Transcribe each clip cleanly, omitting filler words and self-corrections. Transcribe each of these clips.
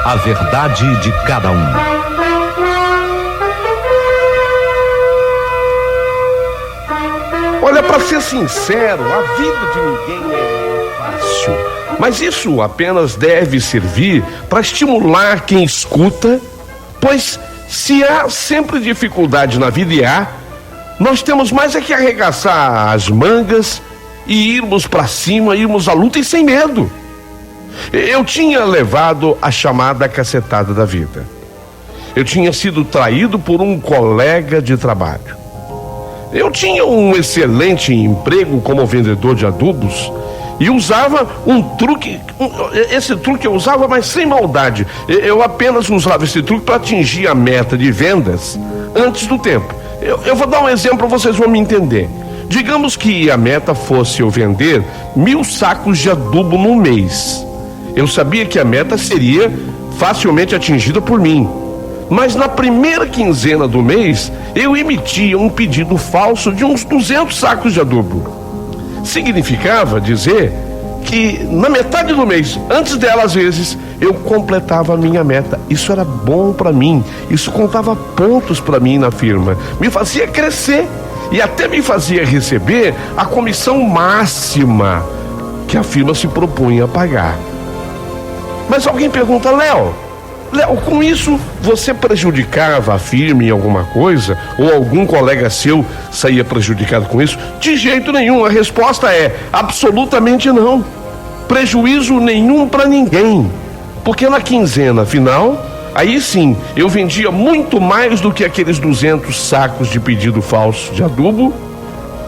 A verdade de cada um. Olha, para ser sincero, a vida de ninguém é fácil. Mas isso apenas deve servir para estimular quem escuta, pois se há sempre dificuldade na vida, e há, nós temos mais é que arregaçar as mangas e irmos para cima, irmos à luta e sem medo. Eu tinha levado a chamada cacetada da vida. Eu tinha sido traído por um colega de trabalho. Eu tinha um excelente emprego como vendedor de adubos e usava um truque. Esse truque eu usava, mas sem maldade. Eu apenas usava esse truque para atingir a meta de vendas antes do tempo. Eu vou dar um exemplo, vocês vão me entender. Digamos que a meta fosse eu vender 1000 sacos de adubo no mês. Eu sabia que a meta seria facilmente atingida por mim. Mas na primeira quinzena do mês, eu emitia um pedido falso de uns 200 sacos de adubo. Significava dizer que na metade do mês, antes dela às vezes, eu completava a minha meta. Isso era bom para mim, isso contava pontos para mim na firma, me fazia crescer e até me fazia receber a comissão máxima que a firma se propunha a pagar. Mas alguém pergunta: Léo, com isso você prejudicava a firma em alguma coisa? Ou algum colega seu saía prejudicado com isso? De jeito nenhum, a resposta é absolutamente não. Prejuízo nenhum para ninguém. Porque na quinzena final, aí sim, eu vendia muito mais do que aqueles 200 sacos de pedido falso de adubo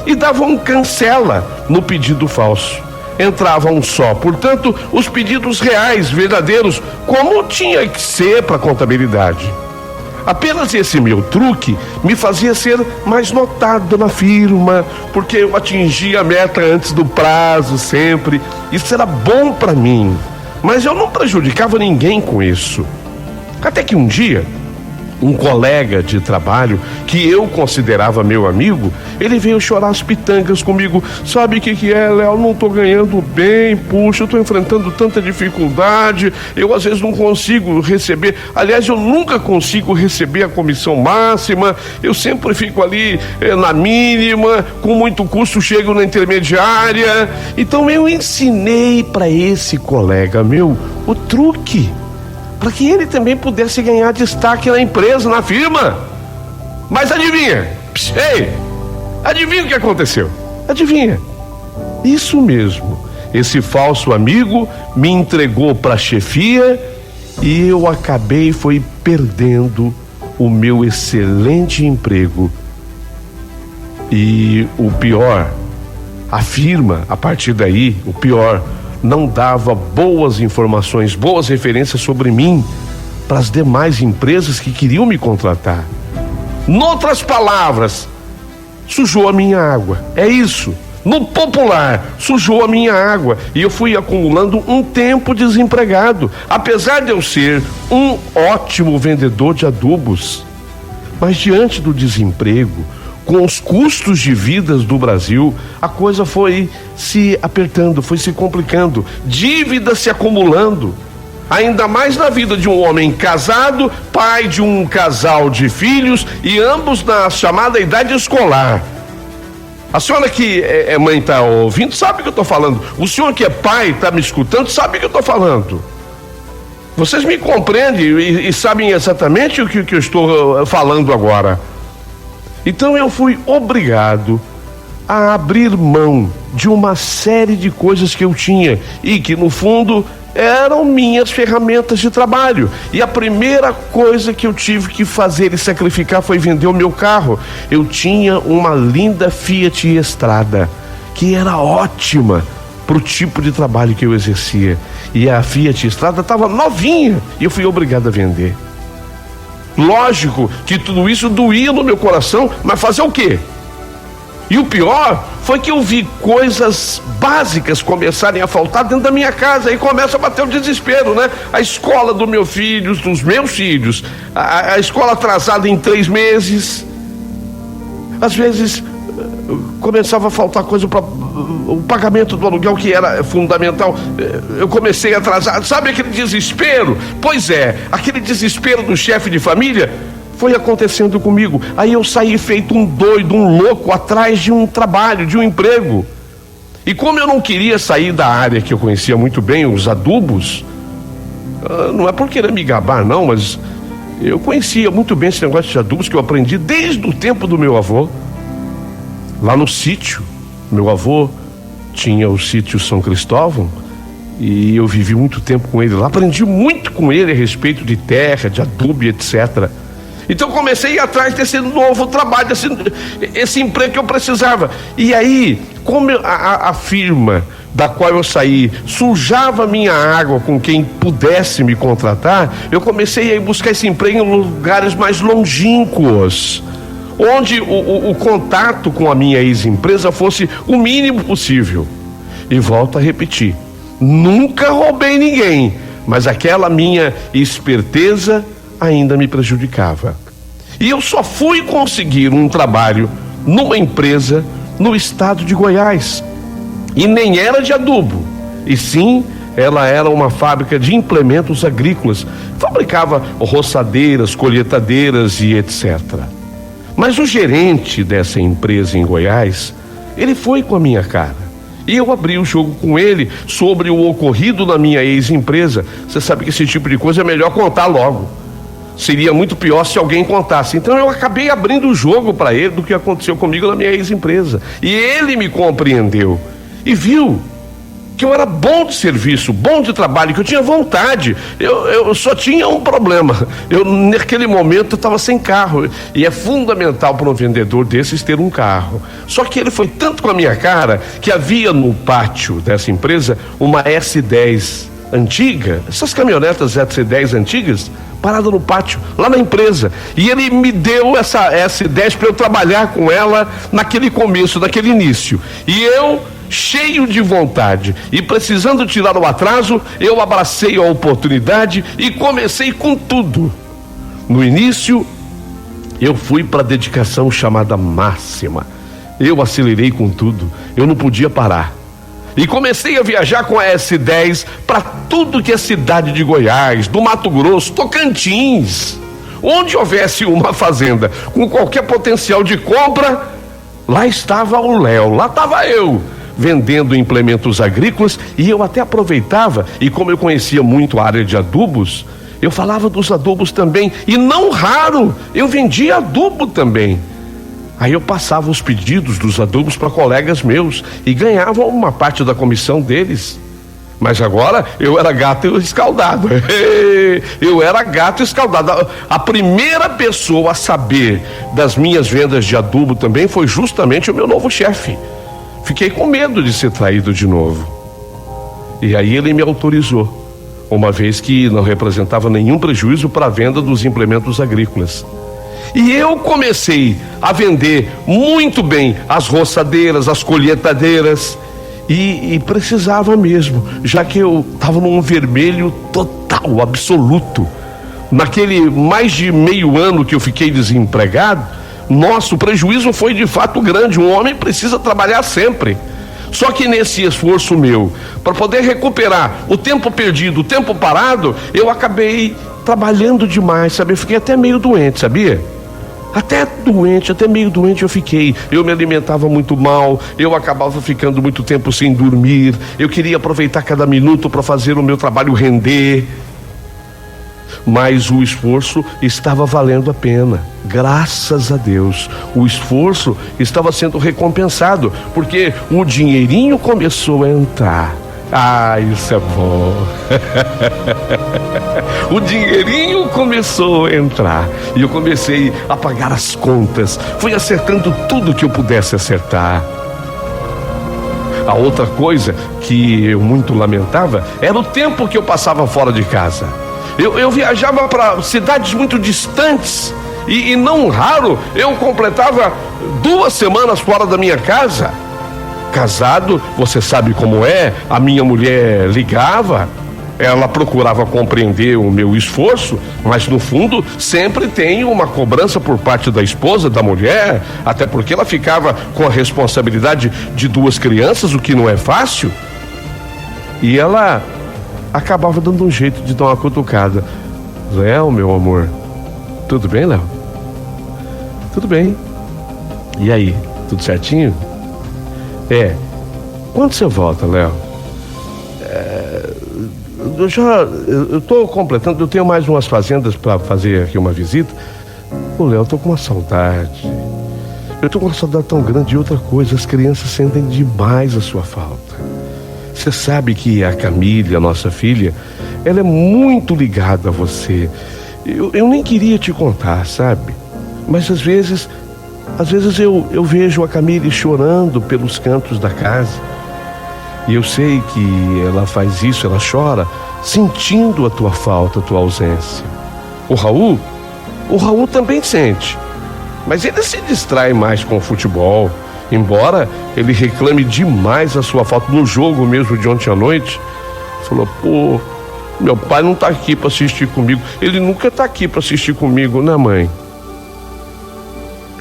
e dava um cancela no pedido falso. Entrava um só, portanto, os pedidos reais, verdadeiros, como tinha que ser para a contabilidade. Apenas esse meu truque me fazia ser mais notado na firma, porque eu atingia a meta antes do prazo sempre. Isso era bom para mim, mas eu não prejudicava ninguém com isso. Até que um dia, um colega de trabalho, que eu considerava meu amigo, ele veio chorar as pitangas comigo. Sabe o que é, Léo? Não tô ganhando bem, puxa, eu tô enfrentando tanta dificuldade, eu às vezes não consigo receber, aliás, eu nunca consigo receber a comissão máxima, eu sempre fico ali na mínima, com muito custo chego na intermediária. Então eu ensinei para esse colega meu o truque, para que ele também pudesse ganhar destaque na empresa, na firma. Mas adivinha? Ei, adivinha o que aconteceu? Adivinha? Isso mesmo. Esse falso amigo me entregou para a chefia e eu acabei perdendo o meu excelente emprego. E o pior, a firma, a partir daí, o pior, não dava boas informações, boas referências sobre mim para as demais empresas que queriam me contratar. Noutras palavras, sujou a minha água. É isso. No popular, sujou a minha água e eu fui acumulando um tempo desempregado, apesar de eu ser um ótimo vendedor de adubos. Mas diante do desemprego, com os custos de vida do Brasil, a coisa foi se apertando, foi se complicando, dívidas se acumulando, ainda mais na vida de um homem casado, pai de um casal de filhos e ambos na chamada idade escolar. A senhora que é mãe está ouvindo, sabe o que eu estou falando. O senhor que é pai está me escutando, sabe o que eu estou falando. Vocês me compreendem e sabem exatamente o que eu estou falando agora. Então eu fui obrigado a abrir mão de uma série de coisas que eu tinha e que no fundo eram minhas ferramentas de trabalho. E a primeira coisa que eu tive que fazer e sacrificar foi vender o meu carro. Eu tinha uma linda Fiat Strada, que era ótima para o tipo de trabalho que eu exercia. E a Fiat Strada estava novinha e eu fui obrigado a vender. Lógico que tudo isso doía no meu coração, mas fazer o quê? E o pior foi que eu vi coisas básicas começarem a faltar dentro da minha casa, e começa a bater o desespero, né? A escola dos meus filhos, a escola atrasada em 3 meses, às vezes começava a faltar coisa para o pagamento do aluguel, que era fundamental. Eu comecei a atrasar. Sabe aquele desespero? Pois é, aquele desespero do chefe de família foi acontecendo comigo. Aí eu saí feito um doido, um louco, atrás de um trabalho, de um emprego. E como eu não queria sair da área que eu conhecia muito bem, os adubos, não é por querer me gabar não, mas eu conhecia muito bem esse negócio de adubos, que eu aprendi desde o tempo do meu avô, lá no sítio. Meu avô tinha o sítio São Cristóvão e eu vivi muito tempo com ele lá, aprendi muito com ele a respeito de terra, de adubo e etc. Então comecei a ir atrás desse novo trabalho, esse emprego que eu precisava. E aí, como a firma da qual eu saí sujava minha água com quem pudesse me contratar, eu comecei a ir buscar esse emprego em lugares mais longínquos, onde o contato com a minha ex-empresa fosse o mínimo possível. E volto a repetir, nunca roubei ninguém, mas aquela minha esperteza ainda me prejudicava. E eu só fui conseguir um trabalho numa empresa no estado de Goiás. E nem era de adubo, e sim, ela era uma fábrica de implementos agrícolas. Fabricava roçadeiras, colheitadeiras e etc. Mas o gerente dessa empresa em Goiás, ele foi com a minha cara. E eu abri o jogo com ele sobre o ocorrido na minha ex-empresa. Você sabe que esse tipo de coisa é melhor contar logo. Seria muito pior se alguém contasse. Então eu acabei abrindo o jogo para ele do que aconteceu comigo na minha ex-empresa. E ele me compreendeu e viu que eu era bom de serviço, bom de trabalho, que eu tinha vontade. Eu só tinha um problema. Naquele momento eu estava sem carro. E é fundamental para um vendedor desses ter um carro. Só que ele foi tanto com a minha cara que havia no pátio dessa empresa uma S10 antiga, essas caminhonetas S10 antigas, parada no pátio, lá na empresa. E ele me deu essa S10 para eu trabalhar com ela naquele começo, naquele início. E eu, cheio de vontade e precisando tirar o atraso, eu abracei a oportunidade e comecei com tudo. No início, eu fui para a dedicação chamada máxima. Eu acelerei com tudo, eu não podia parar. E comecei a viajar com a S10 para tudo que é cidade de Goiás, do Mato Grosso, Tocantins. Onde houvesse uma fazenda com qualquer potencial de compra, lá estava o Léo, lá estava eu, vendendo implementos agrícolas. E eu até aproveitava, e como eu conhecia muito a área de adubos, eu falava dos adubos também, e não raro, eu vendia adubo também. Aí eu passava os pedidos dos adubos para colegas meus e ganhava uma parte da comissão deles. Mas agora eu era gato escaldado. Eu era gato escaldado. A primeira pessoa a saber das minhas vendas de adubo também foi justamente o meu novo chefe. Fiquei com medo de ser traído de novo. E aí ele me autorizou, uma vez que não representava nenhum prejuízo para a venda dos implementos agrícolas. E eu comecei a vender muito bem as roçadeiras, as colheitadeiras, e precisava mesmo, já que eu estava num vermelho total, absoluto. Naquele mais de meio ano que eu fiquei desempregado, nossa, o prejuízo foi de fato grande. Um homem precisa trabalhar sempre. Só que nesse esforço meu, para poder recuperar o tempo perdido, o tempo parado, eu acabei trabalhando demais, sabe? Eu fiquei até meio doente, sabia? Até meio doente eu fiquei. Eu me alimentava muito mal, eu acabava ficando muito tempo sem dormir. Eu queria aproveitar cada minuto para fazer o meu trabalho render. Mas o esforço estava valendo a pena, graças a Deus. O esforço estava sendo recompensado, porque o dinheirinho começou a entrar. Ah, isso é bom. O dinheirinho começou a entrar e eu comecei a pagar as contas. Fui acertando tudo que eu pudesse acertar. A outra coisa que eu muito lamentava era o tempo que eu passava fora de casa. Eu viajava para cidades muito distantes e não raro eu completava 2 semanas fora da minha casa. Casado, você sabe como é, a minha mulher ligava Ela procurava compreender o meu esforço, mas no fundo sempre tem uma cobrança por parte da esposa, da mulher, até porque ela ficava com a responsabilidade de 2 crianças, o que não é fácil. E ela acabava dando um jeito de dar uma cutucada. Léo, meu amor, tudo bem, Léo? Tudo bem. E aí, tudo certinho? Quando você volta, Léo? Eu tô completando, eu tenho mais umas fazendas para fazer aqui uma visita. Ô, Léo, eu tô com uma saudade. Eu tô com uma saudade tão grande de outra coisa. As crianças sentem demais a sua falta. Você sabe que a Camille, a nossa filha, ela é muito ligada a você. Eu nem queria te contar, sabe? Mas às vezes eu vejo a Camille chorando pelos cantos da casa. E eu sei que ela faz isso, ela chora, sentindo a tua falta, a tua ausência. O Raul também sente, mas ele se distrai mais com o futebol. Embora ele reclame demais a sua falta no jogo mesmo de ontem à noite. Falou, pô, meu pai não tá aqui para assistir comigo. Ele nunca tá aqui para assistir comigo, né, mãe?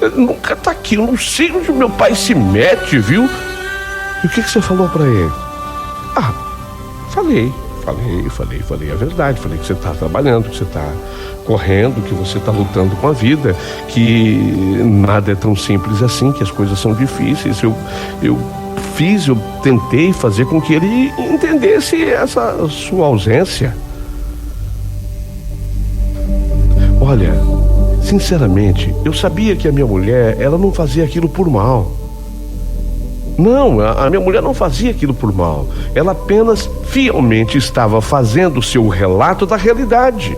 Ele nunca tá aqui, eu não sei onde meu pai se mete, viu? E o que você falou pra ele? Falei a verdade. Falei que você tá trabalhando, que você tá correndo, que você tá lutando com a vida, que nada é tão simples assim, que as coisas são difíceis. Eu tentei fazer com que ele entendesse essa sua ausência. Olha, sinceramente, eu sabia que a minha mulher, ela não fazia aquilo por mal. Não, a minha mulher não fazia aquilo por mal. Ela apenas fielmente estava fazendo o seu relato da realidade.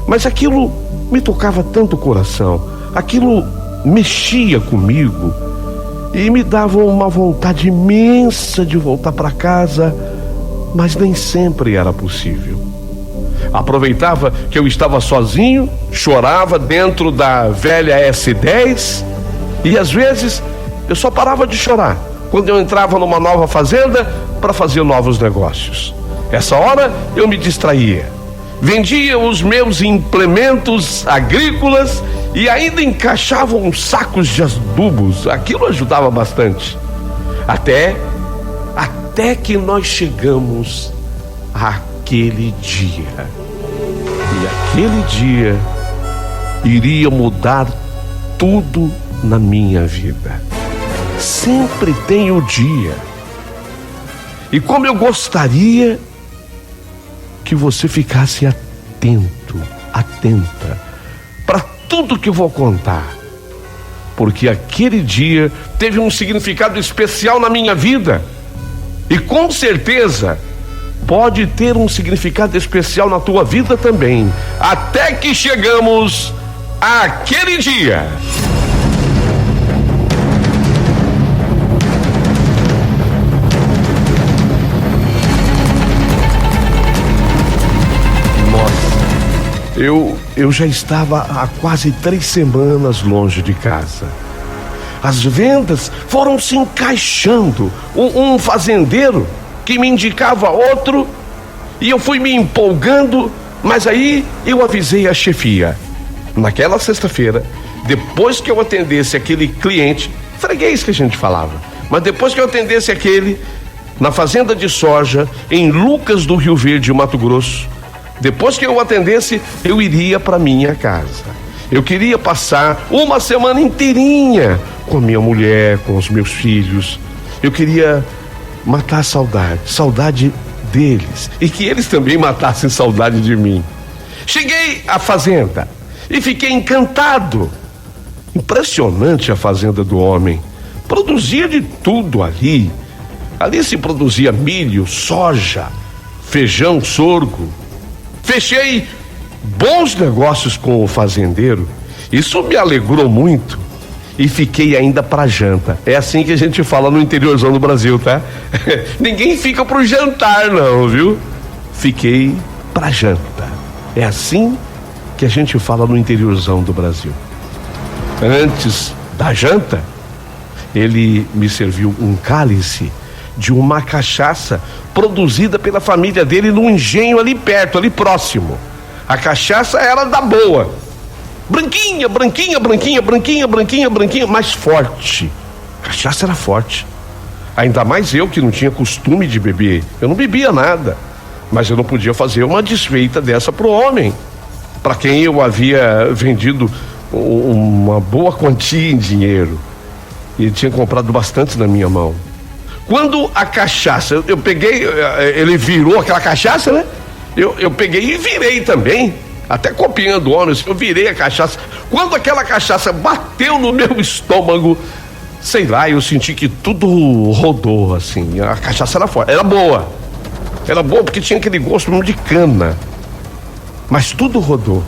Mas aquilo me tocava tanto o coração, aquilo mexia comigo e me dava uma vontade imensa de voltar para casa, mas nem sempre era possível. Aproveitava que eu estava sozinho, chorava dentro da velha S10 e às vezes eu só parava de chorar quando eu entrava numa nova fazenda para fazer novos negócios. Essa hora eu me distraía, vendia os meus implementos agrícolas e ainda encaixava uns sacos de adubos. Aquilo ajudava bastante. Até que nós chegamos àquele dia. E aquele dia iria mudar tudo na minha vida. Sempre tem o dia. E como eu gostaria que você ficasse atenta para tudo que eu vou contar, porque aquele dia teve um significado especial na minha vida e com certeza pode ter um significado especial na tua vida também, até que chegamos àquele dia. Eu já estava há quase 3 semanas longe de casa. As vendas foram se encaixando. Um fazendeiro que me indicava outro, e eu fui me empolgando, mas aí eu avisei a chefia. Naquela sexta-feira, depois que eu atendesse aquele cliente, freguês que a gente falava, mas depois que eu atendesse aquele, na fazenda de soja, em Lucas do Rio Verde, Mato Grosso, depois que eu atendesse, eu iria para minha casa. Eu queria passar uma semana inteirinha com a minha mulher, com os meus filhos. Eu queria matar a saudade deles, e que eles também matassem saudade de mim. Cheguei à fazenda e fiquei encantado. Impressionante a fazenda do homem. Produzia de tudo ali. Ali se produzia milho, soja, feijão, sorgo. Fechei bons negócios com o fazendeiro. Isso me alegrou muito. E fiquei ainda para janta. É assim que a gente fala no interiorzão do Brasil, tá? Ninguém fica pro jantar não, viu? Fiquei para janta. É assim que a gente fala no interiorzão do Brasil. Antes da janta, ele me serviu um cálice de uma cachaça produzida pela família dele num engenho ali perto, ali próximo. A cachaça era da boa, branquinha, branquinha, branquinha, branquinha, branquinha, branquinha, mas forte. A cachaça era forte. Ainda mais eu que não tinha costume de beber. Eu não bebia nada, mas eu não podia fazer uma desfeita dessa pro homem, para quem eu havia vendido uma boa quantia em dinheiro. E ele tinha comprado bastante na minha mão. Quando a cachaça, eu peguei, ele virou aquela cachaça, né? Eu peguei e virei também, até copiando o homem, eu virei a cachaça. Quando aquela cachaça bateu no meu estômago, sei lá, eu senti que tudo rodou, assim. A cachaça era forte, era boa porque tinha aquele gosto mesmo de cana, mas tudo rodou.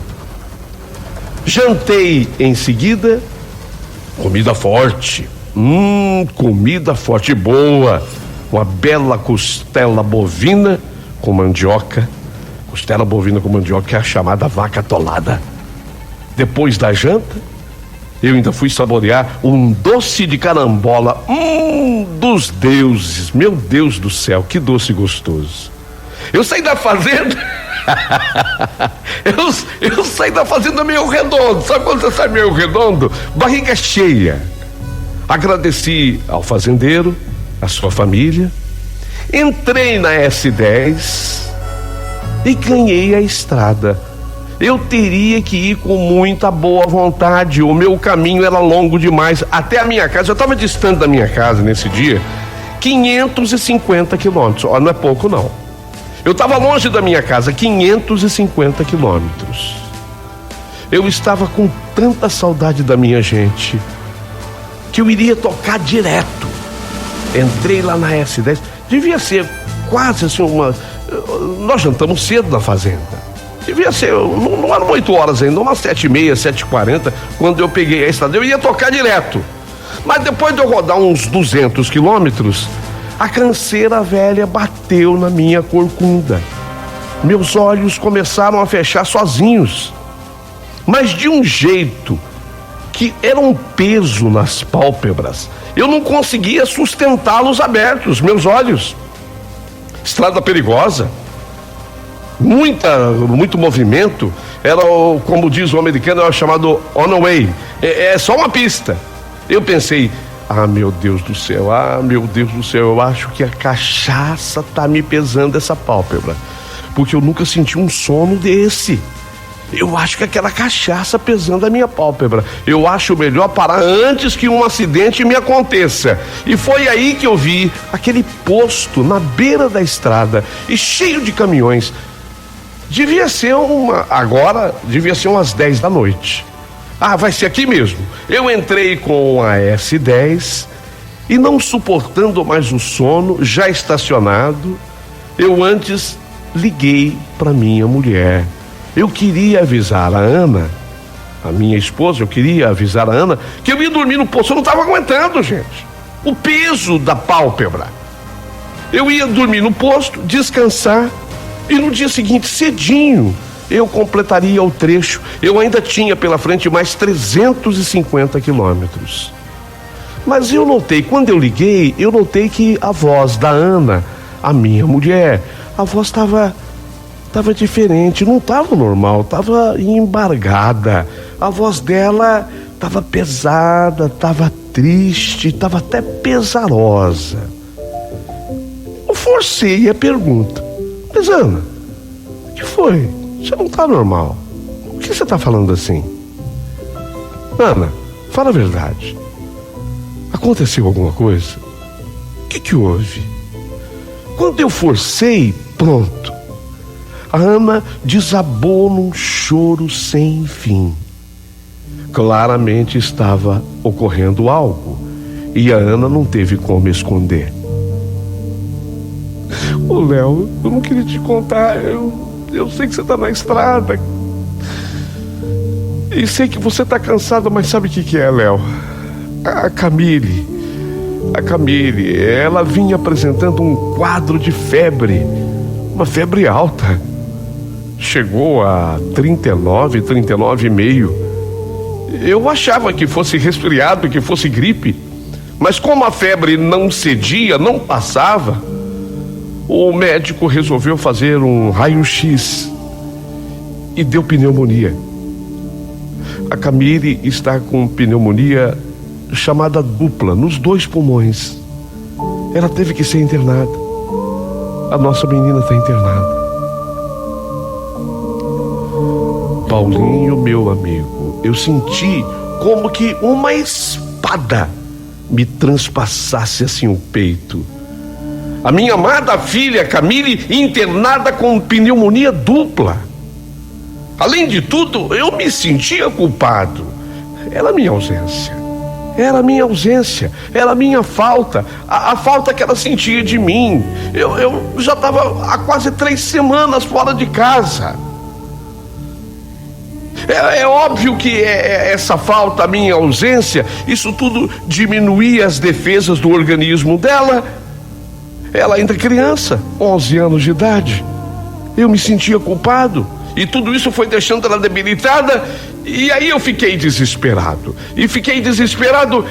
Jantei em seguida, comida forte, comida forte, boa, uma bela costela bovina com mandioca. Costela bovina com mandioca, que é a chamada vaca atolada. Depois da janta, eu ainda fui saborear um doce de carambola, dos deuses, meu Deus do céu, que doce gostoso. Eu saí da fazenda, eu saí da fazenda meio redondo, sabe quando você sai meio redondo? Barriga cheia. Agradeci ao fazendeiro, à sua família, entrei na S10 e ganhei a estrada. Eu teria que ir com muita boa vontade, o meu caminho era longo demais até a minha casa. Eu estava distante da minha casa nesse dia 550 quilômetros, não é pouco não. Eu estava longe da minha casa 550 quilômetros. Eu estava com tanta saudade da minha gente que eu iria tocar direto. Entrei lá na S10, devia ser quase assim nós jantamos cedo na fazenda. Devia ser, não eram 8 horas ainda, umas 7h30, 7h40, quando eu peguei a estrada. Eu ia tocar direto. Mas depois de eu rodar uns 200 quilômetros, a canseira velha bateu na minha corcunda. Meus olhos começaram a fechar sozinhos, mas de um jeito que era um peso nas pálpebras. Eu não conseguia sustentá-los abertos, meus olhos. Estrada perigosa, muito movimento. Era, como diz o americano, era chamado on the way. É só uma pista. Eu pensei, meu Deus do céu, eu acho que a cachaça tá me pesando essa pálpebra, porque eu nunca senti um sono desse. Eu acho que aquela cachaça pesando a minha pálpebra. Eu acho melhor parar antes que um acidente me aconteça. E foi aí que eu vi aquele posto na beira da estrada e cheio de caminhões. Devia ser umas 10 da noite. Vai ser aqui mesmo. Eu entrei com a S10 e, não suportando mais o sono, já estacionado, eu antes liguei para minha mulher. Eu queria avisar a Ana, a minha esposa, eu queria avisar a Ana que eu ia dormir no posto. Eu não estava aguentando, gente, o peso da pálpebra. Eu ia dormir no posto, descansar, e no dia seguinte, cedinho, eu completaria o trecho. Eu ainda tinha pela frente mais 350 quilômetros. Mas quando eu liguei, eu notei que a voz da Ana, a minha mulher, a voz estava diferente, não estava normal, estava embargada. A voz dela estava pesada, estava triste, estava até pesarosa. Eu forcei a pergunta: mas Ana, o que foi? Você não está normal. Por que você está falando assim? Ana, fala a verdade. Aconteceu alguma coisa? O que houve? Quando eu forcei, pronto, a Ana desabou num choro sem fim. Claramente estava ocorrendo algo e a Ana não teve como esconder. Léo, eu não queria te contar. Eu sei que você está na estrada e sei que você está cansado, mas sabe o que é, Léo? A Camille, ela vinha apresentando um quadro de febre, uma febre alta. Chegou a 39,5. Eu achava que fosse resfriado, que fosse gripe, Mas como a febre não cedia, não passava, o médico resolveu fazer um raio-x e deu pneumonia. A Camille está com pneumonia chamada dupla nos 2 pulmões. Ela teve que ser internada. A nossa menina está internada. Paulinho, meu amigo, eu senti como que uma espada me transpassasse assim o peito. A minha amada filha Camille internada com pneumonia dupla. Além de tudo, eu me sentia culpado. Era a minha ausência. Era a minha ausência. Era a minha falta. A falta que ela sentia de mim. Eu já estava há quase 3 semanas fora de casa. É óbvio que essa falta, a minha ausência, isso tudo diminuía as defesas do organismo dela. Ela ainda criança, 11 anos de idade. Eu me sentia culpado. E tudo isso foi deixando ela debilitada. E aí eu fiquei desesperado.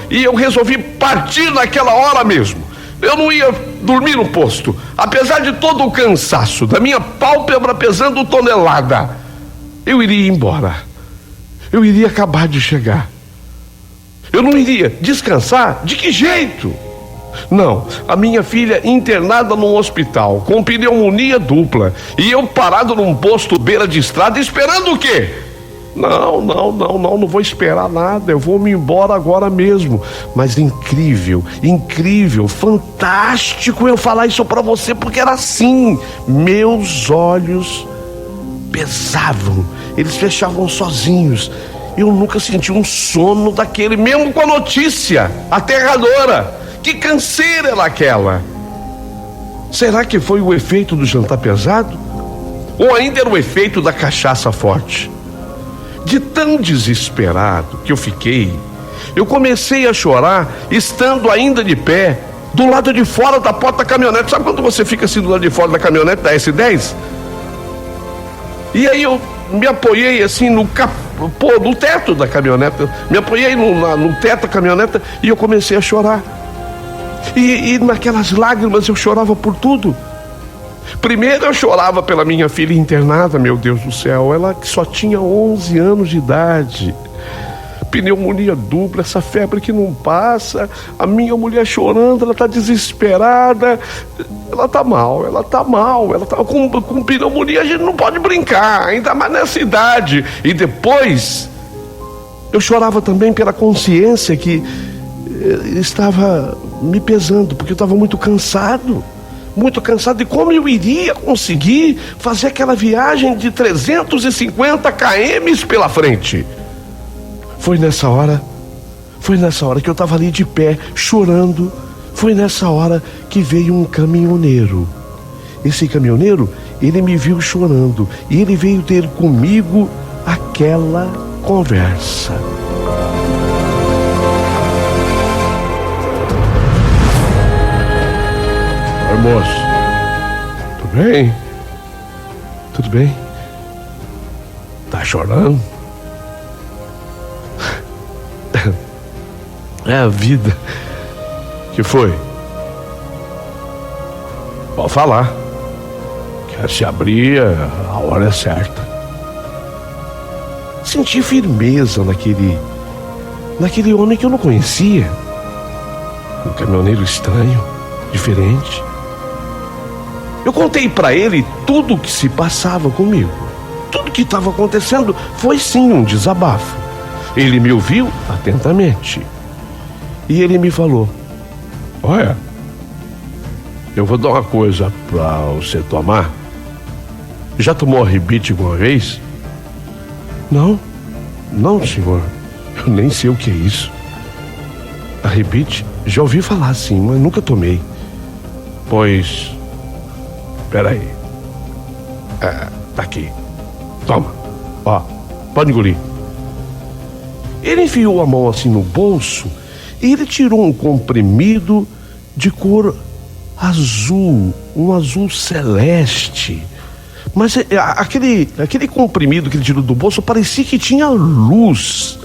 E eu resolvi partir naquela hora mesmo. Eu não ia dormir no posto. Apesar de todo o cansaço, da minha pálpebra pesando tonelada, eu iria embora. Eu iria acabar de chegar. Eu não iria descansar? De que jeito? Não, a minha filha internada num hospital com pneumonia dupla e eu parado num posto beira de estrada esperando o quê? Não vou esperar nada, eu vou me embora agora mesmo. Mas incrível, fantástico eu falar isso pra você, porque era assim. Meus olhos pesavam, eles fechavam sozinhos. Eu nunca senti um sono daquele, mesmo com a notícia aterradora. Que canseira era aquela? Será que foi o efeito do jantar pesado? Ou ainda era o efeito da cachaça forte? De tão desesperado que eu fiquei, eu comecei a chorar, estando ainda de pé, do lado de fora da porta da caminhonete. Sabe quando você fica assim do lado de fora da caminhonete da S10? E aí eu me apoiei assim no teto da caminhonete, me apoiei no teto da caminhonete e eu comecei a chorar. E naquelas lágrimas eu chorava por tudo. Primeiro eu chorava pela minha filha internada, meu Deus do céu, ela que só tinha 11 anos de idade. Pneumonia dupla, essa febre que não passa, a minha mulher chorando, ela tá desesperada, ela tá mal, ela tá com pneumonia, a gente não pode brincar, ainda mais nessa idade. E depois eu chorava também pela consciência que estava me pesando, porque eu estava muito cansado, de como eu iria conseguir fazer aquela viagem de 350 km pela frente. Foi nessa hora que eu estava ali de pé, chorando. Foi nessa hora que veio um caminhoneiro. Esse caminhoneiro, ele me viu chorando e ele veio ter comigo aquela conversa. Oi, moço. Tudo bem? Tudo bem? Tá chorando? É a vida. Que foi? Pode falar. Quer se abrir, a hora é certa. Senti firmeza naquele homem que eu não conhecia. Um caminhoneiro estranho, diferente. Eu contei pra ele tudo o que se passava comigo. Tudo que estava acontecendo foi sim um desabafo. Ele me ouviu atentamente. E ele me falou: olha, eu vou dar uma coisa pra você tomar. Já tomou a rebite alguma vez? Não, senhor. Eu nem sei o que é isso. A rebite, já ouvi falar sim, mas nunca tomei. Pois, peraí. Tá aqui. Toma. Ó, pode engolir. Ele enfiou a mão assim no bolso e ele tirou um comprimido de cor azul, um azul celeste. Mas aquele comprimido que ele tirou do bolso parecia que tinha luz.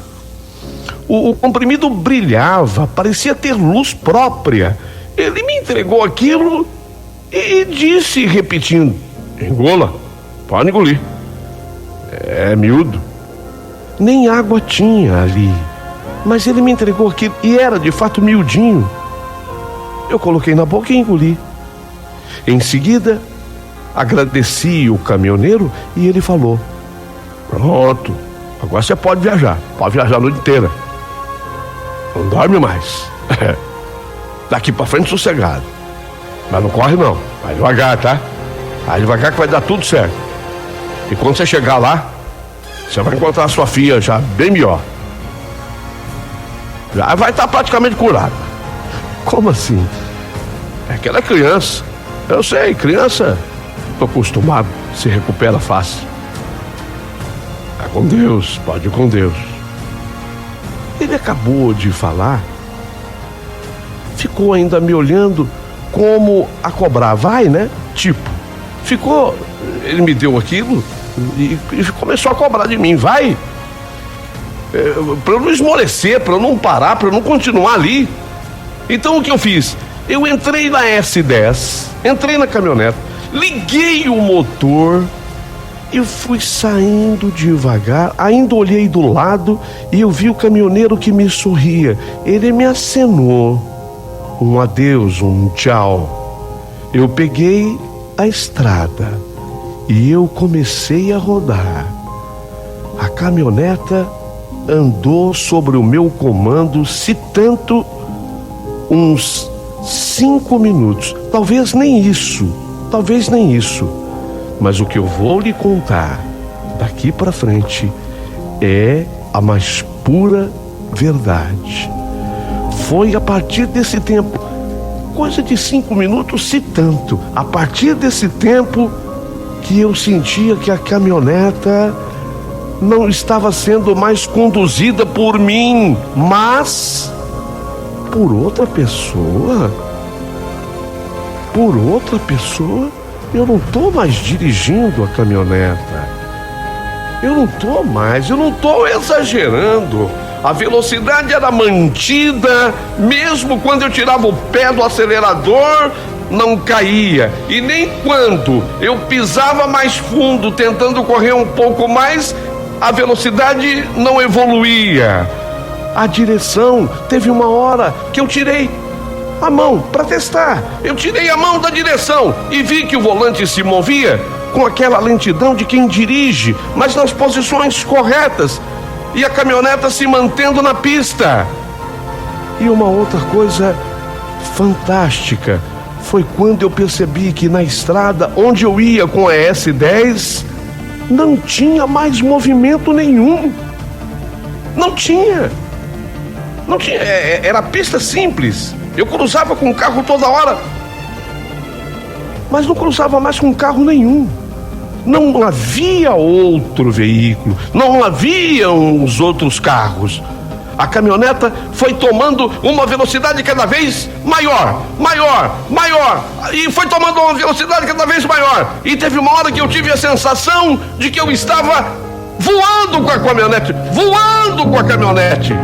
O comprimido brilhava, parecia ter luz própria. Ele me entregou aquilo e disse, repetindo: engola, pode engolir. É miúdo. Nem água tinha ali, mas ele me entregou aquilo e era de fato miudinho. Eu coloquei na boca e engoli. Em seguida, agradeci o caminhoneiro e ele falou: pronto, agora você pode viajar a noite inteira. Não dorme mais. Daqui pra frente sossegado. Mas não corre não, vai devagar, tá? Vai devagar que vai dar tudo certo. E quando você chegar lá, você vai encontrar a sua filha já bem melhor. Já vai estar praticamente curada. Como assim? É que ela é criança. Eu sei, criança, tô acostumado, se recupera fácil. Vai com Deus, pode ir com Deus. Ele acabou de falar, ficou ainda me olhando como a cobrar, vai, né? Tipo, ficou, ele me deu aquilo e começou a cobrar de mim, vai. Para eu não esmorecer, para eu não parar, para eu não continuar ali. Então o que eu fiz? Eu entrei na S10, entrei na caminhonete, liguei o motor e fui saindo devagar. Ainda olhei do lado e eu vi o caminhoneiro que me sorria. Ele me acenou um adeus, um tchau. Eu peguei a estrada e eu comecei a rodar. A caminhoneta andou sobre o meu comando, se tanto, uns 5 minutos, talvez nem isso, mas o que eu vou lhe contar daqui para frente é a mais pura verdade. Foi a partir desse tempo, coisa de 5 minutos, se tanto, a partir desse tempo que eu sentia que a caminhoneta não estava sendo mais conduzida por mim, mas por outra pessoa. Eu não estou mais dirigindo a caminhoneta. Eu não estou exagerando. A velocidade era mantida, mesmo quando eu tirava o pé do acelerador, não caía. E nem quando eu pisava mais fundo, tentando correr um pouco mais, a velocidade não evoluía. A direção, teve uma hora que eu tirei a mão para testar. Eu tirei a mão da direção e vi que o volante se movia com aquela lentidão de quem dirige, mas nas posições corretas, e a caminhoneta se mantendo na pista. E uma outra coisa fantástica foi quando eu percebi que na estrada onde eu ia com a S10 não tinha mais movimento nenhum. Não tinha, era pista simples. Eu cruzava com o carro toda hora, mas não cruzava mais com carro nenhum. Não havia outro veículo, não haviam os outros carros. A caminhoneta foi tomando uma velocidade cada vez maior, e foi tomando uma velocidade cada vez maior. E teve uma hora que eu tive a sensação de que eu estava voando com a caminhonete. Estava voando com a caminhonete.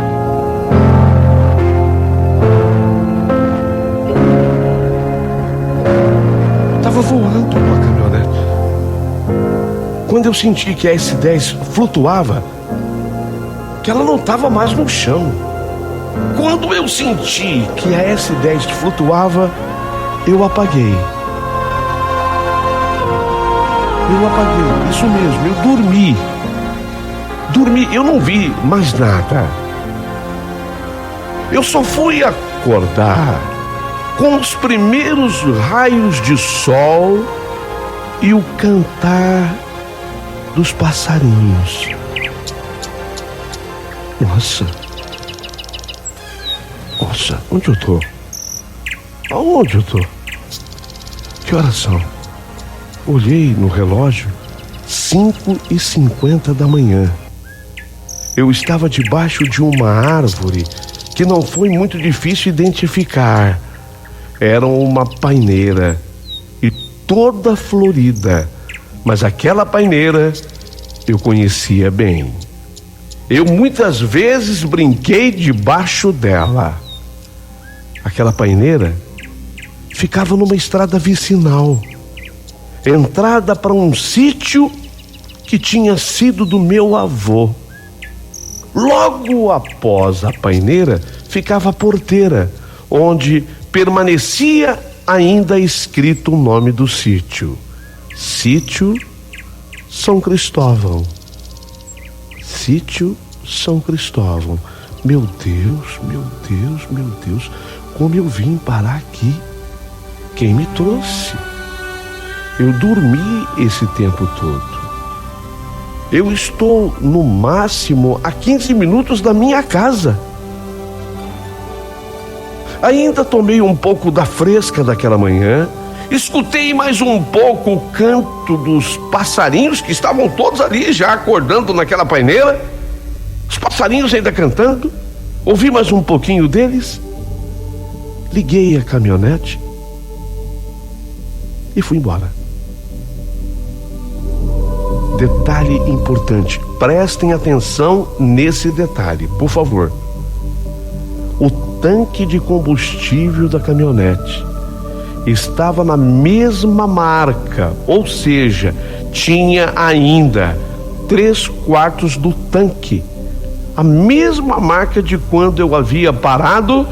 Quando eu senti que a S10 flutuava, que ela não estava mais no chão. Quando eu senti que a S10 flutuava, eu apaguei. Isso mesmo, eu dormi, eu não vi mais nada. Eu só fui acordar com os primeiros raios de sol e o cantar dos passarinhos. Nossa, onde eu tô? Aonde eu tô? Que horas são? Olhei no relógio, 5h50 da manhã. Eu estava debaixo de uma árvore que não foi muito difícil identificar. Era uma paineira e toda florida, mas aquela paineira eu conhecia bem. Eu muitas vezes brinquei debaixo dela. Aquela paineira ficava numa estrada vicinal, entrada para um sítio que tinha sido do meu avô. Logo após a paineira ficava a porteira, onde permanecia ainda escrito o nome do sítio: Sítio São Cristóvão. Sítio São Cristóvão. Meu Deus, meu Deus, meu Deus, como eu vim parar aqui? Quem me trouxe? Eu dormi esse tempo todo. Eu estou no máximo a 15 minutos da minha casa. Ainda tomei um pouco da fresca daquela manhã, escutei mais um pouco o canto dos passarinhos que estavam todos ali já acordando naquela paineira. Os passarinhos ainda cantando. Ouvi mais um pouquinho deles. Liguei a caminhonete e fui embora. Detalhe importante, prestem atenção nesse detalhe, por favor. O tanque de combustível da caminhonete estava na mesma marca, ou seja, tinha ainda 3/4 do tanque, a mesma marca de quando eu havia parado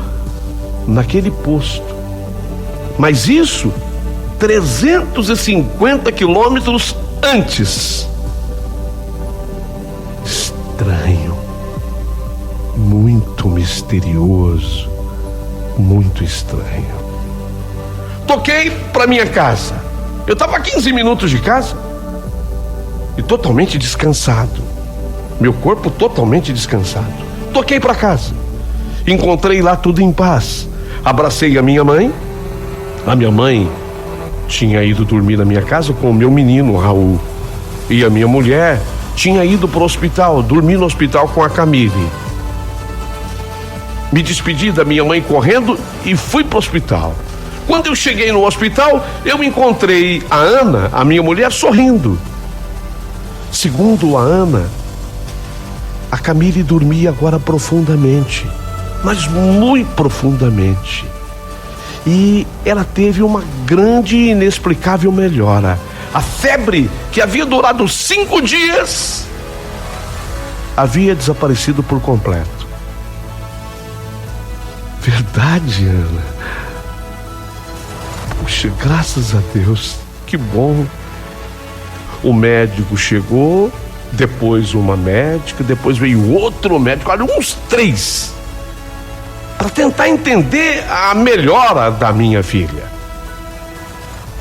naquele posto. Mas isso 350 quilômetros antes. Estranho, muito misterioso, muito estranho. Toquei para minha casa. Eu estava a 15 minutos de casa e totalmente descansado. Meu corpo totalmente descansado. Toquei para casa. Encontrei lá tudo em paz. Abracei a minha mãe. A minha mãe tinha ido dormir na minha casa com o meu menino, Raul. E a minha mulher tinha ido para o hospital, dormir no hospital com a Camille. Me despedi da minha mãe correndo e fui para o hospital. Quando eu cheguei no hospital, eu encontrei a Ana, a minha mulher, sorrindo. Segundo a Ana, a Camille dormia agora profundamente, mas muito profundamente. E ela teve uma grande e inexplicável melhora. A febre, que havia durado 5 dias, havia desaparecido por completo. Verdade, Ana. Puxa, graças a Deus, que bom. O médico chegou, depois uma médica, depois veio outro médico, olha, uns 3, para tentar entender a melhora da minha filha.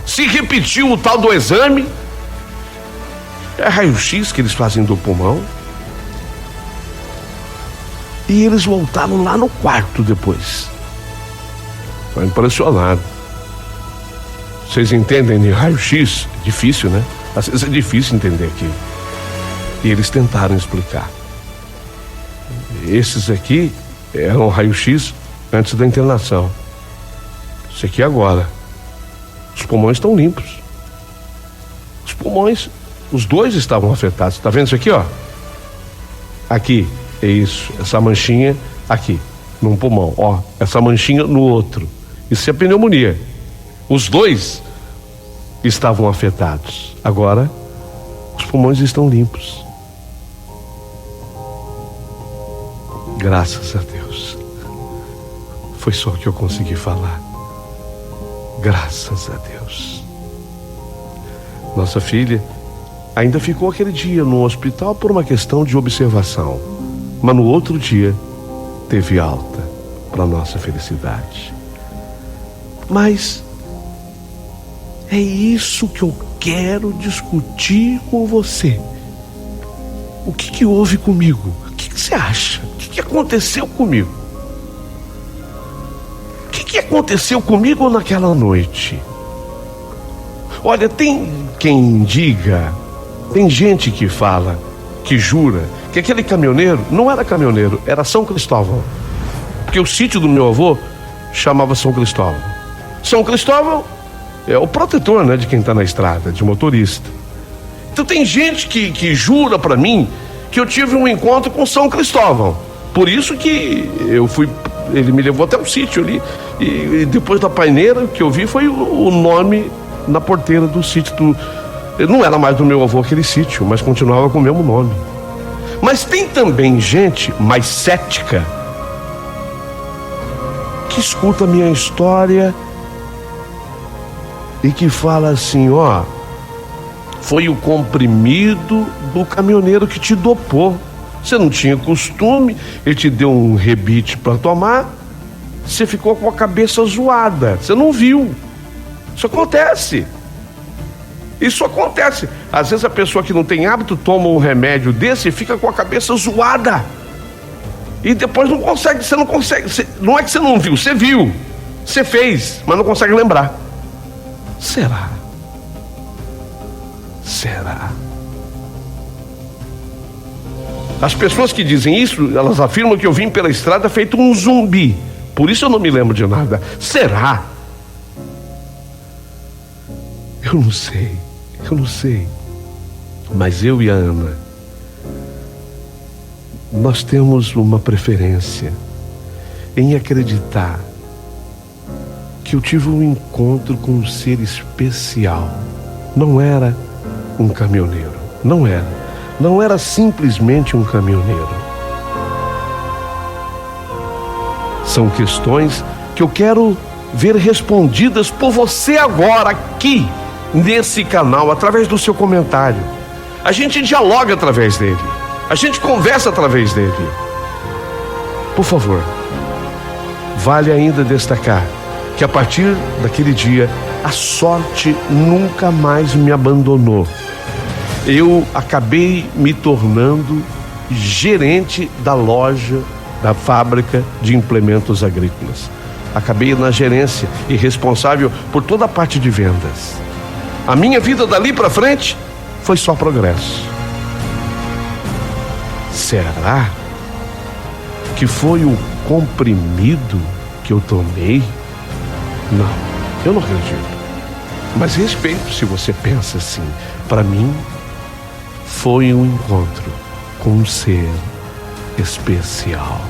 Se repetiu o tal do exame, é raio-x que eles fazem do pulmão, e eles voltaram lá no quarto depois. Foi impressionado. Vocês entendem de raio-x? É difícil, né? Às vezes é difícil entender aqui. E eles tentaram explicar. Esses aqui eram raio-x antes da internação. Isso aqui agora. Os pulmões estão limpos. Os pulmões, os 2 estavam afetados. Tá vendo isso aqui, ó? Aqui, é isso. Essa manchinha aqui, num pulmão. Ó, essa manchinha no outro. Isso é pneumonia. Os 2 estavam afetados. Agora, os pulmões estão limpos. Graças a Deus. Foi só o que eu consegui falar. Graças a Deus. Nossa filha ainda ficou aquele dia no hospital por uma questão de observação, mas no outro dia teve alta, para nossa felicidade. Mas é isso que eu quero discutir com você. O que houve comigo? O que você acha? O que aconteceu comigo? O que aconteceu comigo naquela noite? Olha, tem quem diga, tem gente que fala, que jura, que aquele caminhoneiro não era caminhoneiro, era São Cristóvão. Porque o sítio do meu avô chamava São Cristóvão. São Cristóvão é o protetor, né, de quem está na estrada, de motorista. Então tem gente que jura para mim que eu tive um encontro com São Cristóvão. Por isso que eu fui, ele me levou até um sítio ali, e depois da paineira, o que eu vi foi o nome na porteira do sítio. Não era mais do meu avô aquele sítio, mas continuava com o mesmo nome. Mas tem também gente mais cética que escuta a minha história e que fala assim: ó, foi o comprimido do caminhoneiro que te dopou. Você não tinha costume, ele te deu um rebite para tomar, você ficou com a cabeça zoada, você não viu. Isso acontece. Isso acontece. Às vezes a pessoa que não tem hábito toma um remédio desse e fica com a cabeça zoada. E depois não consegue, você não consegue. Não é que você não viu, você viu. Você fez, mas não consegue lembrar. Será? Será? As pessoas que dizem isso, elas afirmam que eu vim pela estrada feito um zumbi. Por isso eu não me lembro de nada. Será? Eu não sei. Eu não sei. Mas eu e a Ana, nós temos uma preferência em acreditar que eu tive um encontro com um ser especial. Não era um caminhoneiro. Não era. Não era simplesmente um caminhoneiro. São questões que eu quero ver respondidas por você agora, aqui, nesse canal, através do seu comentário. A gente dialoga através dele. A gente conversa através dele. Por favor, vale ainda destacar que a partir daquele dia, a sorte nunca mais me abandonou. Eu acabei me tornando gerente da loja, da fábrica de implementos agrícolas. Acabei na gerência e responsável por toda a parte de vendas. A minha vida dali para frente foi só progresso. Será que foi o comprimido que eu tomei? Não, eu não acredito. Mas respeito se você pensa assim. Para mim, foi um encontro com um ser especial.